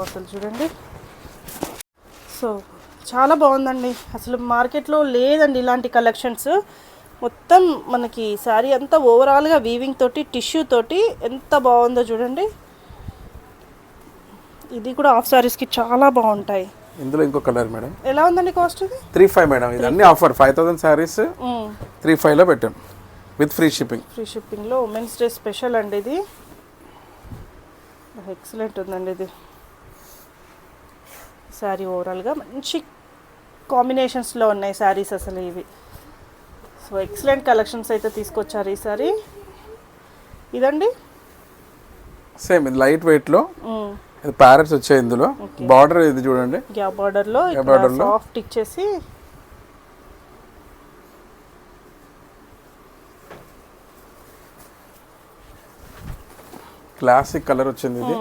అసలు చూడండి. సో చాలా బాగుందండి. అసలు మార్కెట్లో లేదండి ఇలాంటి కలెక్షన్స్. మొత్తం మనకి శారీ అంతా ఓవరాల్గా వీవింగ్ తోటి, టిష్యూ తోటి ఎంత బాగుందో చూడండి. ఇది కూడా హాఫ్ శారీస్కి చాలా బాగుంటాయి. ఇందులో ఇంకో కలర్ మేడం. ఎలా ఉందండి కాస్ట్? ఇది 35 మేడం. ఇది అన్ని ఆఫర్ 5000 శారీస్ 35లో పెట్టాం విత్ ఫ్రీ షిప్పింగ్. ఫ్రీ షిప్పింగ్లో ఉమెన్స్ డే స్పెషల్ అండి ఇది. ఎక్సలెంట్ ఉందండి ఇది శారీ. ఓవరాల్గా మంచి కాంబినేషన్స్లో ఉన్నాయి శారీస్ అసలు ఇవి. సో ఎక్సలెంట్ కలెక్షన్స్ అయితే తీసుకొచ్చారు ఈసారి. ఇదండి సేమ్ ఇది లైట్ వెయిట్లో ఇది ప్యారెట్స్ వచ్చాయి. ఇందులో బార్డర్ ఇది చూడండి, గ్యాప్ బార్డర్లో సాఫ్ట్ ఇచ్చేసి క్లాసిక్ కలర్ వచ్చింది. ఇది